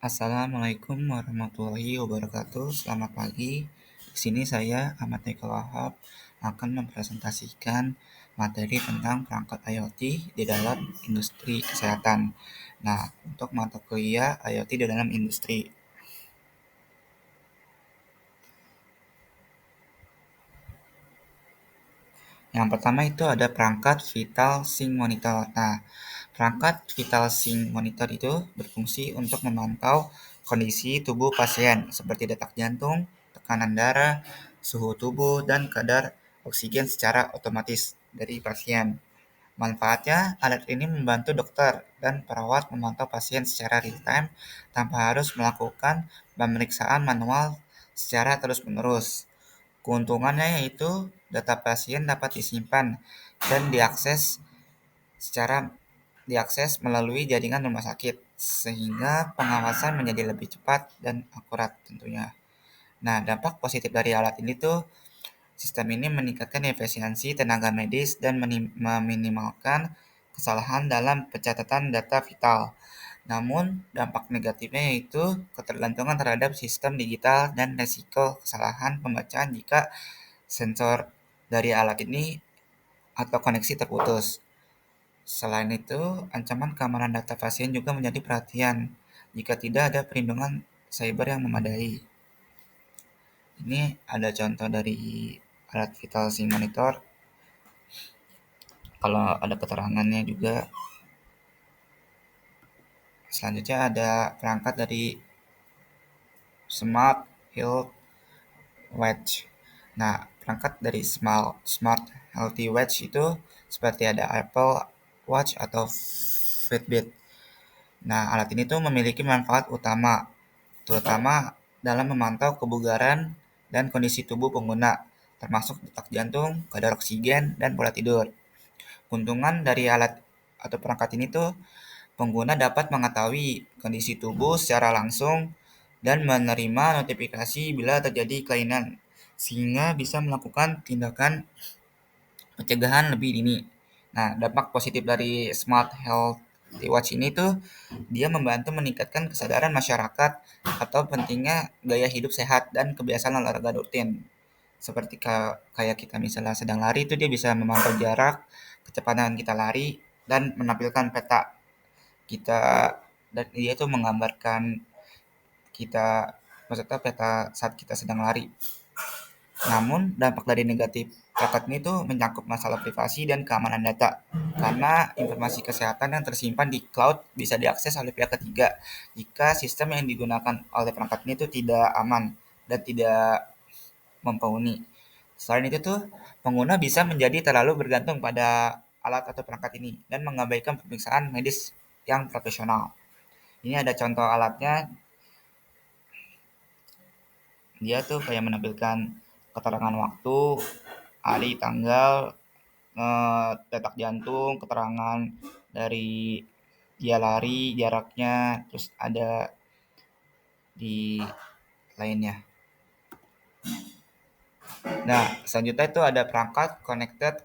Assalamualaikum warahmatullahi wabarakatuh. Selamat pagi. Di sini saya Ahmad Nikol Wahab akan mempresentasikan materi tentang perangkat IoT di dalam industri kesehatan. Nah, untuk mata kuliah IoT di dalam industri. Yang pertama itu ada perangkat Vital Sign Monitor. Nah, perangkat Vital Sign Monitor itu berfungsi untuk memantau kondisi tubuh pasien seperti detak jantung, tekanan darah, suhu tubuh, dan kadar oksigen secara otomatis dari pasien. Manfaatnya, alat ini membantu dokter dan perawat memantau pasien secara real-time tanpa harus melakukan pemeriksaan manual secara terus-menerus. Keuntungannya yaitu data pasien dapat disimpan dan diakses melalui jaringan rumah sakit, sehingga pengawasan menjadi lebih cepat dan akurat tentunya. Nah, dampak positif dari alat ini tuh, sistem ini meningkatkan efisiensi tenaga medis dan meminimalkan kesalahan dalam pencatatan data vital. Namun, dampak negatifnya yaitu ketergantungan terhadap sistem digital dan resiko kesalahan pembacaan jika sensor dari alat ini atau koneksi terputus. Selain itu, ancaman keamanan data pasien juga menjadi perhatian jika tidak ada perlindungan cyber yang memadai. Ini ada contoh dari alat vital sign monitor. Kalau ada keterangannya juga. Selanjutnya ada perangkat dari Smart Health Watch. Nah, perangkat dari Smart Healthy Watch itu seperti ada Apple Watch atau Fitbit. Nah, alat ini tuh memiliki manfaat utama, terutama dalam memantau kebugaran dan kondisi tubuh pengguna, termasuk detak jantung, kadar oksigen, dan pola tidur. Keuntungan dari alat atau perangkat ini tuh, pengguna dapat mengetahui kondisi tubuh secara langsung dan menerima notifikasi bila terjadi kelainan, sehingga bisa melakukan tindakan pencegahan lebih dini. Nah, dampak positif dari Smart Health Watch ini tuh dia membantu meningkatkan kesadaran masyarakat atau pentingnya gaya hidup sehat dan kebiasaan olahraga rutin. Seperti kayak kita misalnya sedang lari itu dia bisa memantau jarak, kecepatan kita lari dan menampilkan peta kita dan dia itu menggambarkan kita maksudnya peta saat kita sedang lari. Namun, dampak dari negatif perangkat ini tuh menyangkut masalah privasi dan keamanan data. Karena informasi kesehatan yang tersimpan di cloud bisa diakses oleh pihak ketiga jika sistem yang digunakan oleh perangkat ini tuh tidak aman dan tidak mumpuni. Selain itu tuh, pengguna bisa menjadi terlalu bergantung pada alat atau perangkat ini dan mengabaikan pemeriksaan medis yang profesional. Ini ada contoh alatnya, dia tuh kayak menampilkan keterangan waktu, hari, tanggal, detak jantung, keterangan dari dia lari, jaraknya, terus ada di lainnya. Nah, selanjutnya itu ada perangkat Connected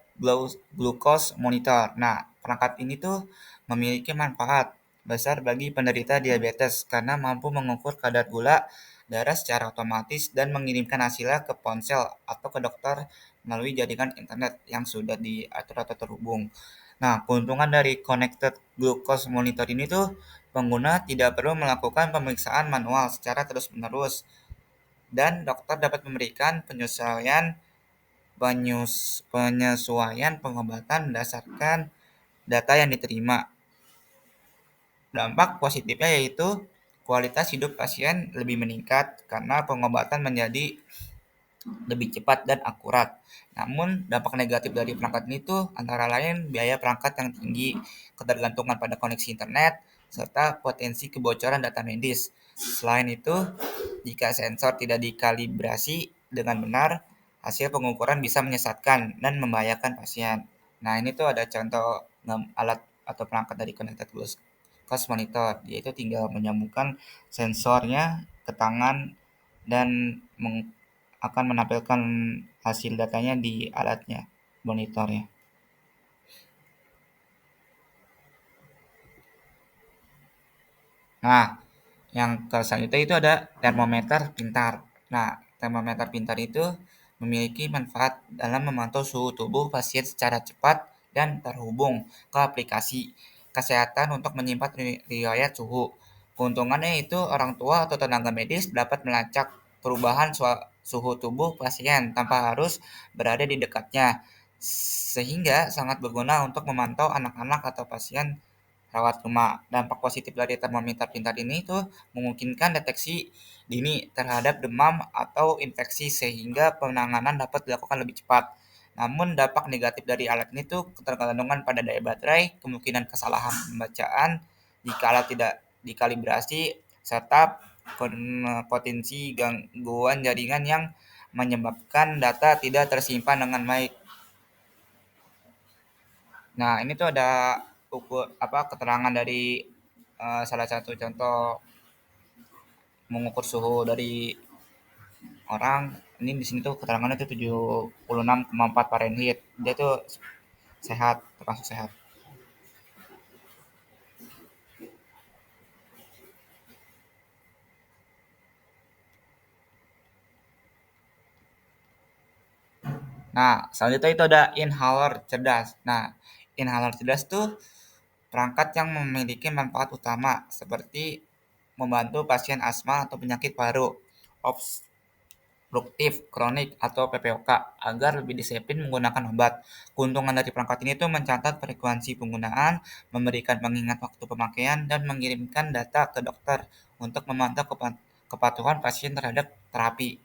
Glucose Monitor. Nah, perangkat ini tuh memiliki manfaat besar bagi penderita diabetes karena mampu mengukur kadar gula darah secara otomatis dan mengirimkan hasilnya ke ponsel atau ke dokter melalui jaringan internet yang sudah diatur atau terhubung. Nah, keuntungan dari Connected Glucose Monitor ini tuh pengguna tidak perlu melakukan pemeriksaan manual secara terus-menerus dan dokter dapat memberikan penyesuaian pengobatan berdasarkan data yang diterima. Dampak positifnya yaitu kualitas hidup pasien lebih meningkat karena pengobatan menjadi lebih cepat dan akurat. Namun dampak negatif dari perangkat ini tuh antara lain biaya perangkat yang tinggi, ketergantungan pada koneksi internet, serta potensi kebocoran data medis. Selain itu, jika sensor tidak dikalibrasi dengan benar, hasil pengukuran bisa menyesatkan dan membahayakan pasien. Nah, ini tuh ada contoh alat atau perangkat dari Connected Glucose Monitor, yaitu tinggal menyambungkan sensornya ke tangan dan akan menampilkan hasil datanya di alatnya, monitornya. Nah, Yang selanjutnya itu ada termometer pintar. Nah, termometer pintar itu memiliki manfaat dalam memantau suhu tubuh pasien secara cepat dan terhubung ke aplikasi kesehatan untuk menyimpan riwayat suhu. Keuntungannya itu orang tua atau tenaga medis dapat melacak perubahan suhu tubuh pasien tanpa harus berada di dekatnya, sehingga sangat berguna untuk memantau anak-anak atau pasien rawat rumah. Dampak positif dari termometer pintar ini tuh memungkinkan deteksi dini terhadap demam atau infeksi sehingga penanganan dapat dilakukan lebih cepat. Namun dampak negatif dari alat ini tuh ketergantungan pada daya baterai, kemungkinan kesalahan pembacaan jika alat tidak dikalibrasi, serta potensi gangguan jaringan yang menyebabkan data tidak tersimpan dengan baik. Nah, ini tuh ada keterangan dari salah satu contoh mengukur suhu dari orang. Ini di sini tuh keterangannya tuh 76,4 Fahrenheit. Dia tuh sehat, termasuk sehat. Nah, selanjutnya itu ada inhaler cerdas. Nah, inhaler cerdas tuh perangkat yang memiliki manfaat utama seperti membantu pasien asma atau penyakit paru, obstruktif kronik atau PPOK agar lebih disiplin menggunakan obat. Keuntungan dari perangkat ini tuh mencatat frekuensi penggunaan, memberikan pengingat waktu pemakaian, dan mengirimkan data ke dokter untuk memantau kepatuhan pasien terhadap terapi.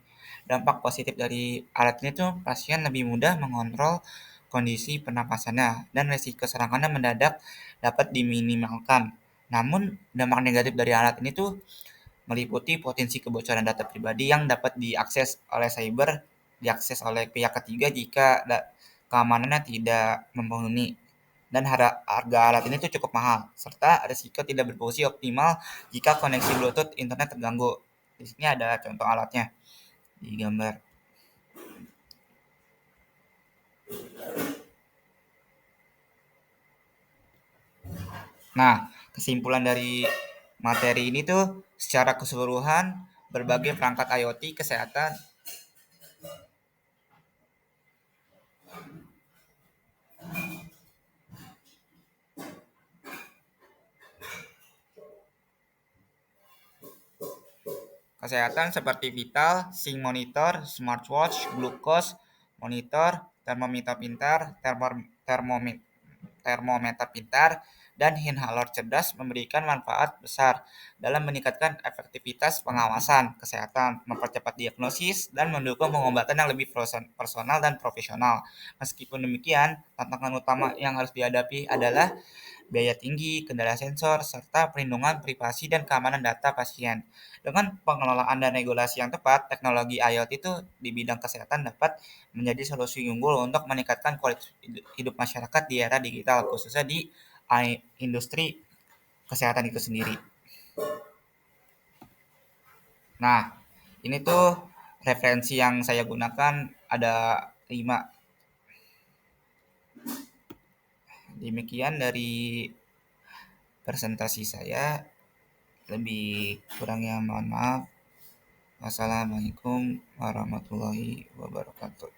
Dampak positif dari alat ini tuh pasien lebih mudah mengontrol kondisi pernapasannya dan risiko serangannya mendadak dapat diminimalkan. Namun dampak negatif dari alat ini tuh meliputi potensi kebocoran data pribadi yang dapat diakses oleh pihak ketiga jika keamanannya tidak memenuhi, dan harga alat ini tuh cukup mahal, serta risiko tidak berfungsi optimal jika koneksi Bluetooth internet terganggu. Di sini ada contoh alatnya di gambar. Nah, kesimpulan dari materi ini tuh secara keseluruhan berbagai perangkat IoT kesehatan kesehatan seperti vital, sync monitor, smartwatch, glucose monitor, termometer pintar, termometer pintar, dan inhaler cerdas memberikan manfaat besar dalam meningkatkan efektivitas pengawasan kesehatan, mempercepat diagnosis, dan mendukung pengobatan yang lebih personal dan profesional. Meskipun demikian, tantangan utama yang harus dihadapi adalah biaya tinggi, kendala sensor, serta perlindungan privasi dan keamanan data pasien. Dengan pengelolaan dan regulasi yang tepat, teknologi IoT itu di bidang kesehatan dapat menjadi solusi unggul untuk meningkatkan kualitas hidup masyarakat di era digital, khususnya di industri kesehatan itu sendiri. Nah, ini tuh referensi yang saya gunakan ada 5. Demikian dari presentasi saya. Lebih kurangnya mohon maaf. Wassalamualaikum warahmatullahi wabarakatuh.